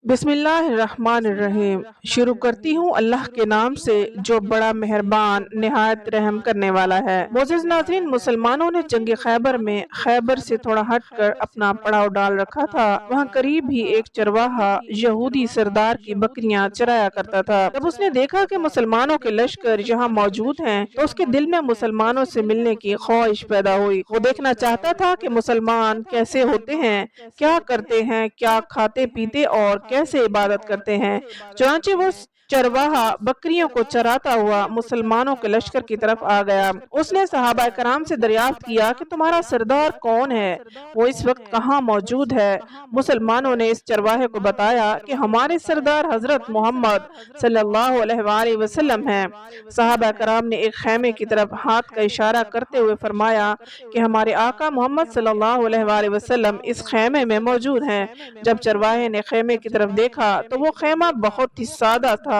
बिस्मिल्लाहिर्रहमानिर्रहीम। शुरू करती हूँ अल्लाह के नाम से जो बड़ा मेहरबान निहायत रहम करने वाला है। मोअज़्ज़िज़ नाज़रीन, मुसलमानों ने जंग खैबर में खैबर से थोड़ा हटकर अपना पड़ाव डाल रखा था। वहाँ करीब ही एक चरवाहा यहूदी सरदार की बकरियां चराया करता था। जब उसने देखा कि मुसलमानों के लश्कर यहाँ मौजूद हैं, तो उसके दिल में मुसलमानों से मिलने की ख्वाहिश पैदा हुई। वो देखना चाहता था कि मुसलमान कैसे होते हैं, क्या करते हैं, क्या खाते पीते और कैसे इबादत करते हैं। चुनांचे वो चरवाहा बकरियों को चराता हुआ मुसलमानों के लश्कर की तरफ आ गया। उसने सहाबा कराम से दरियाफ्त किया कि तुम्हारा सरदार कौन है, वो इस वक्त कहाँ मौजूद है। मुसलमानों ने इस चरवाहे को बताया कि हमारे सरदार हजरत मोहम्मद सल्लल्लाहु अलैहि वसल्लम हैं। सहाबा कराम ने एक खैमे की तरफ हाथ का इशारा करते हुए फरमाया कि हमारे आका मोहम्मद सल्लल्लाहु अलैहि वसल्लम इस खैमे में मौजूद हैं। जब चरवाहे ने खैमे की तरफ देखा तो वो खैमा बहुत ही सादा था।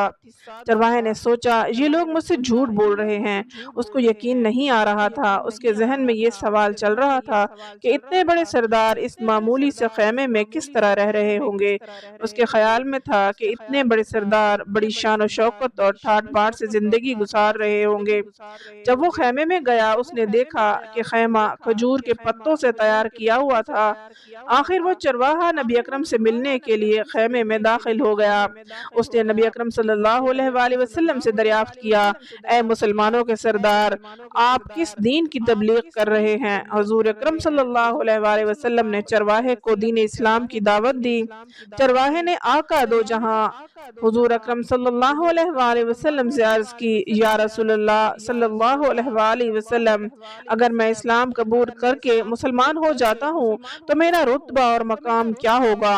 चरवाहे ने सोचा ये लोग मुझसे झूठ बोल रहे हैं। उसको यकीन नहीं आ रहा था। उसके जहन में ये सवाल चल रहा था कि इतने बड़े सरदार इस मामूली से खैमे में किस तरह रह रहे होंगे। उसके ख्याल में था कि इतने बड़े सरदार बड़ी शान और शौकत और ठाट बाट से जिंदगी गुजार रहे होंगे। जब वो खैमे में गया, उसने देखा कि खैमा खजूर के पत्तों से तैयार किया हुआ था। आखिर वो चरवाहा नबी अकरम से मिलने के लिए खैमे में दाखिल हो गया। उसने नबी अकरम सल्लल्लाहु अलैहि वसल्लम से दरियाफ्त किया, ऐ मुसलमानों के सरदार, आप किस दीन की तबलीग कर रहे हैं। हुजूर अकरम सल्लल्लाहु अलैहि वसल्लम ने चरवाहे को दीन इस्लाम की दावत दी। चरवाहे ने आका दो जहां हुजूर अकरम सल्लल्लाहु अलैहि वसल्लम से अर्ज की, या रसूलल्लाह सल्लल्लाहु अलैहि वसल्लम, अगर मैं इस्लाम कबूल करके मुसलमान हो जाता हूँ तो मेरा रुतबा और मकाम क्या होगा।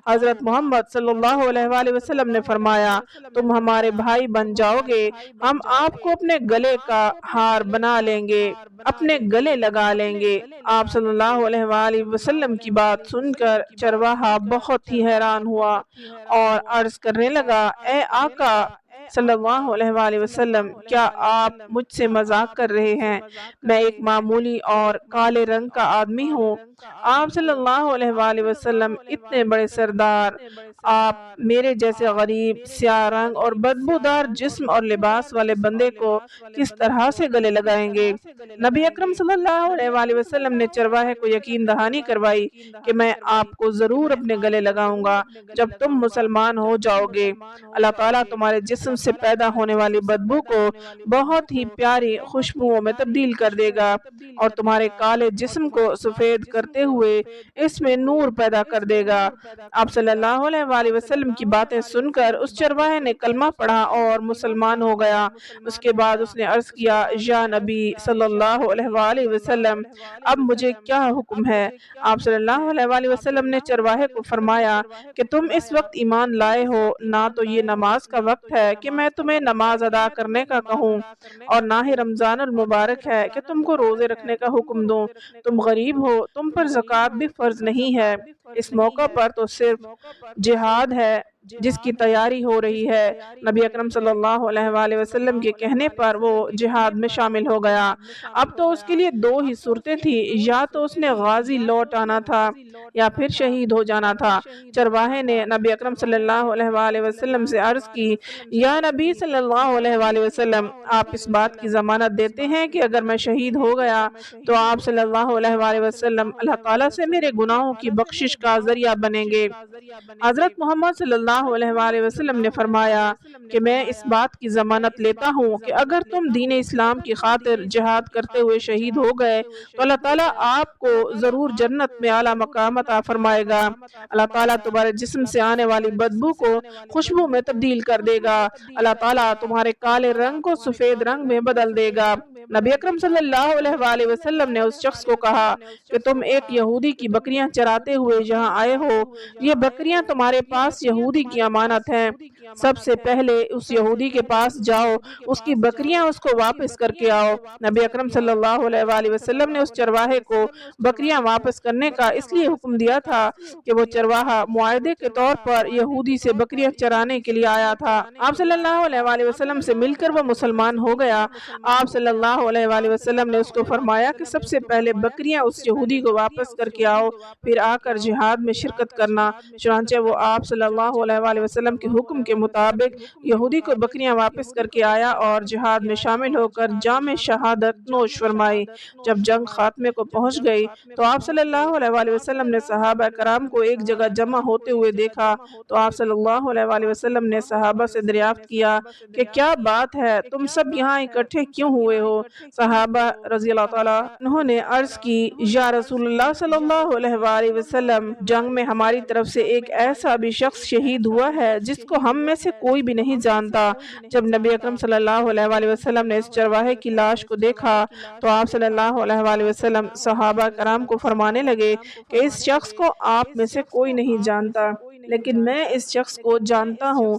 हजरत मोहम्मद सल्लल्लाहु अलैहि वसल्लम ने फरमाया, तुम हमारे भाई बन जाओगे, हम आपको अपने गले का हार बना लेंगे, अपने गले लगा लेंगे। आप सल्लल्लाहु अलैहि वसल्लम की बात सुनकर चरवाहा बहुत ही हैरान हुआ और अर्ज करने लगा, ए आका सल्लल्लाहु अलैहि वसल्लम, क्या आप मुझसे मजाक कर रहे हैं। मैं एक मामूली और काले रंग का आदमी हूँ। आप सल्लल्लाहु अलैहि वसल्लम इतने बड़े सरदार, आप मेरे जैसे गरीब स्याह रंग और बदबूदार जिस्म और लिबास वाले बंदे को किस तरह से गले लगाएंगे। नबी अकरम सल्लल्लाहु अलैहि वसल्लम ने चरवाहे को यकीन दहानी करवाई कि मैं आपको जरूर अपने गले लगाऊंगा जब तुम मुसलमान हो जाओगे। अल्लाह ताला तुम्हारे जिस्म से पैदा होने वाली बदबू को बहुत ही प्यारी खुशबुओं में तब्दील कर देगा और तुम्हारे काले जिस्म को सफेद करते हुए इसमें नूर पैदा कर देगा। आप सल्लल्लाहु अलैहि वसल्लम की बातें सुनकर उस चरवाहे ने कलमा पढ़ा और मुसलमान हो गया। उसके बाद उसने अर्ज किया, या नबी सल्लल्लाहु अलैहि वसल्लम, अब मुझे क्या हुक्म है। आप सल्लल्लाहु अलैहि वसल्लम ने चरवाहे को फरमाया कि तुम इस वक्त ईमान लाए हो, ना तो ये नमाज का वक्त है कि मैं तुम्हें नमाज अदा करने का कहूँ और ना ही रमजानुल मुबारक है कि तुमको रोजे रखने का हुक्म दूं। तुम गरीब हो, तुम पर ज़कात भी फर्ज नहीं है। इस मौका पर तो सिर्फ जिहाद है जिसकी तैयारी हो रही है। नबी अकरम सल्लल्लाहु अलैहि वसल्लम के कहने पर वो जिहाद में शामिल हो गया। अब तो उसके लिए दो ही सूरतें थी, या तो उसने गाजी लौट आना था या फिर शहीद हो जाना था। चरवाहे ने नबी अकरम सल्लल्लाहु अलैहि वसल्लम से अर्ज की, या नबी सल्लल्लाहु अलैहि वसल्लम, आप इस बात की जमानत देते हैं कि अगर मैं शहीद हो गया तो आप सल्लल्लाहु अलैहि वसल्लम अल्लाह ताला से मेरे गुनाहों की बख्शिश का जरिया बनेंगे। हजरत मोहम्मद सल्लल्लाहु अलैहि वसल्लम ने फरमाया कि मैं इस बात की जमानत लेता हूँ कि अगर तुम दीन इस्लाम की खातिर जिहाद करते हुए शहीद हो गए तो अल्लाह ताला आपको जरूर जन्नत में आला मकाम अता फरमाएगा। अल्लाह ताला तुम्हारे जिस्म से आने वाली बदबू को खुशबू में तब्दील कर देगा। अल्लाह ताला तुम्हारे काले रंग को सफेद रंग में बदल देगा। नबी अकरम सल्लल्लाहु अलैहि वसल्लम ने उस शख्स को कहा कि तुम एक यहूदी की बकरियां चराते हुए यहाँ आए हो, ये बकरियां तुम्हारे पास यहूदी की अमानत हैं। सबसे पहले उस यहूदी के पास जाओ, उसकी बकरियां उसको वापस करके आओ। नबी अकरम सल्लल्लाहु अलैहि वसल्लम ने उस चरवाहे को बकरियां वापस करने का इसलिए हुक्म दिया था कि वो चरवाहा मुआहदे के तौर पर यहूदी से बकरियां चराने के लिए आया था। आप सल्लल्लाहु अलैहि वसल्लम से मिलकर वो मुसलमान हो गया। आप सल्लल्लाहु अलैहि वसल्लम ने उसको फरमाया कि सबसे पहले बकरियां उस यहूदी को वापस करके आओ, फिर आकर جہاد میں شرکت کرنا۔ چنانچہ وہ آپ صلی اللہ علیہ وآلہ وسلم کے حکم کے مطابق یہودی کو بکریاں واپس کر کے آیا اور جہاد میں شامل ہو کر جام شہادت نوش فرمائی۔ جب جنگ خاتمے کو پہنچ گئی تو آپ صلی اللہ علیہ وآلہ وسلم نے صحابہ کرام کو ایک جگہ جمع ہوتے ہوئے دیکھا تو آپ صلی اللہ علیہ وآلہ وسلم نے صحابہ سے دریافت کیا کہ کیا بات ہے، تم سب یہاں اکٹھے کیوں ہوئے ہو؟ صحابہ رضی اللہ تعالیٰ انہوں نے عرض کی، یا رسول اللہ صلی اللہ علیہ وآلہ وسلم، جنگ میں ہماری طرف سے ایک ایسا بھی شخص شہید ہوا ہے جس کو ہم میں سے کوئی بھی نہیں جانتا۔ جب نبی اکرم صلی اللہ علیہ وآلہ وسلم نے اس چرواہے کی لاش کو دیکھا تو آپ صلی اللہ علیہ وآلہ وسلم صحابہ کرام کو فرمانے لگے کہ اس شخص کو آپ میں سے کوئی نہیں جانتا، لیکن میں اس شخص کو جانتا ہوں۔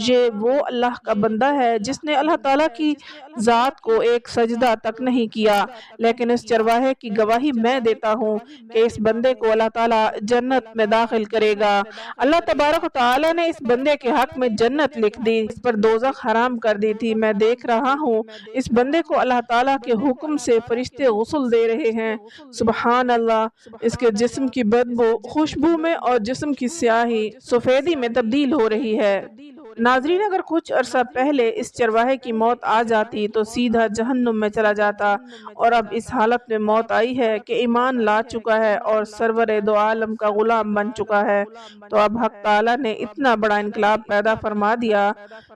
یہ وہ اللہ کا بندہ ہے جس نے اللہ تعالیٰ کی ذات کو ایک سجدہ تک نہیں کیا، لیکن اس چرواہے کی گواہی میں دیتا ہوں کہ اس بندے کو اللہ تعالیٰ جنت میں داخل کرے گا۔ اللہ تبارک و تعالیٰ نے اس بندے کے حق میں جنت لکھ دی، اس پر دوزخ حرام کر دی تھی۔ میں دیکھ رہا ہوں اس بندے کو اللہ تعالیٰ کے حکم سے فرشتے غسل دے رہے ہیں۔ سبحان اللہ، اس کے جسم کی بدبو خوشبو میں اور جسم کی سیاہی سفیدی میں تبدیل ہو رہی ہے۔ ناظرین، اگر کچھ عرصہ پہلے اس چرواہے کی موت آ جاتی تو سیدھا جہنم میں چلا جاتا، اور اب اس حالت میں موت آئی ہے کہ ایمان لا چکا ہے اور سرور دو عالم کا غلام بن چکا ہے، تو اب حق تعالیٰ نے اتنا بڑا انقلاب پیدا فرما دیا۔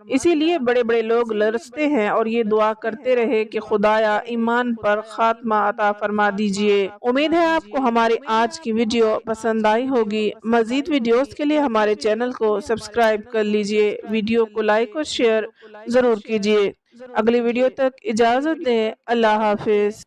اسی لیے بڑے بڑے لوگ لرزتے ہیں اور یہ دعا کرتے رہے کہ خدایا ایمان پر خاتمہ عطا فرما دیجئے۔ امید ہے آپ کو ہماری آج کی ویڈیو پسند آئی ہوگی۔ مزید ویڈیوز کے لیے ہمارے چینل کو سبسکرائب کر لیجئے، ویڈیو کو لائک اور شیئر ضرور کیجئے۔ اگلی ویڈیو تک اجازت دیں۔ اللہ حافظ۔